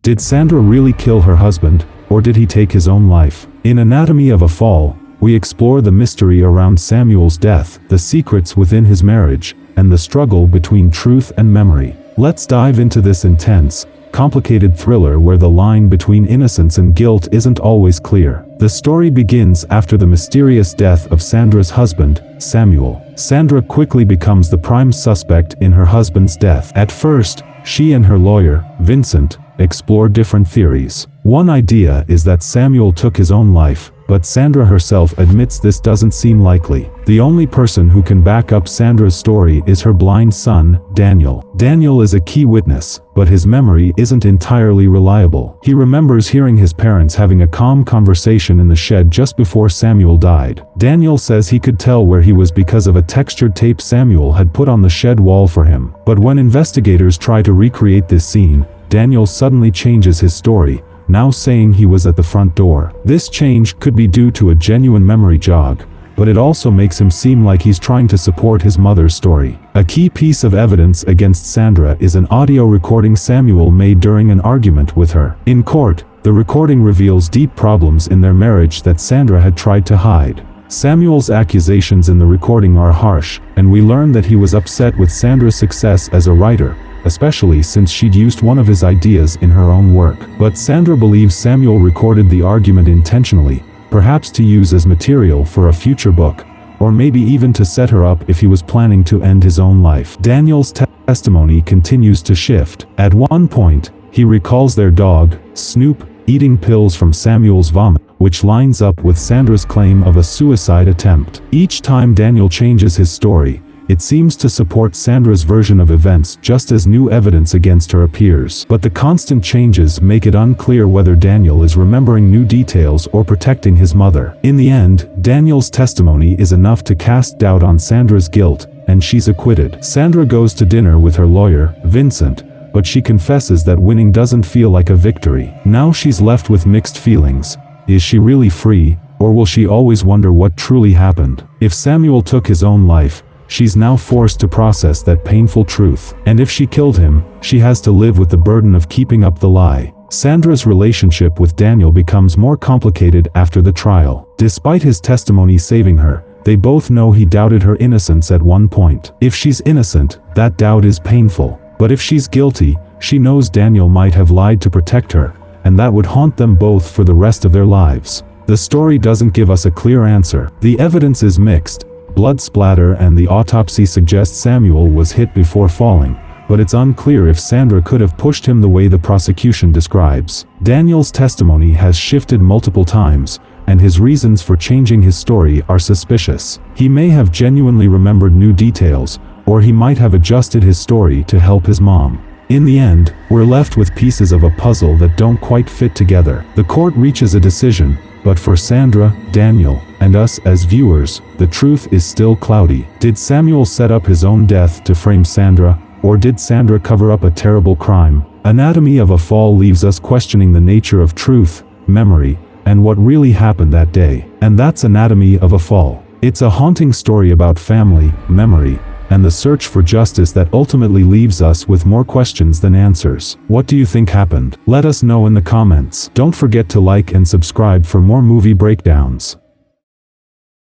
Did Sandra really kill her husband, or did he take his own life? In Anatomy of a Fall, we explore the mystery around Samuel's death, the secrets within his marriage, and the struggle between truth and memory. Let's dive into this intense, complicated thriller where the line between innocence and guilt isn't always clear. The story begins after the mysterious death of Sandra's husband, Samuel. Sandra quickly becomes the prime suspect in her husband's death. At first, she and her lawyer, Vincent, explore different theories. One idea is that Samuel took his own life, but Sandra herself admits this doesn't seem likely. The only person who can back up Sandra's story is her blind son, Daniel. Daniel is a key witness, but his memory isn't entirely reliable. He remembers hearing his parents having a calm conversation in the shed just before Samuel died. Daniel says he could tell where he was because of a textured tape Samuel had put on the shed wall for him. But when investigators try to recreate this scene, Daniel suddenly changes his story, now saying he was at the front door. This change could be due to a genuine memory jog, but it also makes him seem like he's trying to support his mother's story. A key piece of evidence against Sandra is an audio recording Samuel made during an argument with her. In court, the recording reveals deep problems in their marriage that Sandra had tried to hide. Samuel's accusations in the recording are harsh, and we learn that he was upset with Sandra's success as a writer, especially since she'd used one of his ideas in her own work. But Sandra believes Samuel recorded the argument intentionally, perhaps to use as material for a future book, or maybe even to set her up if he was planning to end his own life. Daniel's testimony continues to shift. At one point, he recalls their dog, Snoop, eating pills from Samuel's vomit, which lines up with Sandra's claim of a suicide attempt. Each time Daniel changes his story, it seems to support Sandra's version of events just as new evidence against her appears. But the constant changes make it unclear whether Daniel is remembering new details or protecting his mother. In the end, Daniel's testimony is enough to cast doubt on Sandra's guilt, and she's acquitted. Sandra goes to dinner with her lawyer, Vincent, but she confesses that winning doesn't feel like a victory. Now she's left with mixed feelings. Is she really free, or will she always wonder what truly happened? If Samuel took his own life, she's now forced to process that painful truth. And if she killed him, she has to live with the burden of keeping up the lie. Sandra's relationship with Daniel becomes more complicated after the trial. Despite his testimony saving her, they both know he doubted her innocence at one point. If she's innocent, that doubt is painful. But if she's guilty, she knows Daniel might have lied to protect her, and that would haunt them both for the rest of their lives. The story doesn't give us a clear answer. The evidence is mixed. Blood splatter and the autopsy suggest Samuel was hit before falling, but it's unclear if Sandra could have pushed him the way the prosecution describes. Daniel's testimony has shifted multiple times, and his reasons for changing his story are suspicious. He may have genuinely remembered new details, or he might have adjusted his story to help his mom. In the end, we're left with pieces of a puzzle that don't quite fit together. The court reaches a decision, but for Sandra, Daniel, and us as viewers, the truth is still cloudy. Did Samuel set up his own death to frame Sandra, or did Sandra cover up a terrible crime? Anatomy of a Fall leaves us questioning the nature of truth, memory, and what really happened that day. And that's Anatomy of a Fall. It's a haunting story about family, memory, and the search for justice that ultimately leaves us with more questions than answers. What do you think happened? Let us know in the comments. Don't forget to like and subscribe for more movie breakdowns.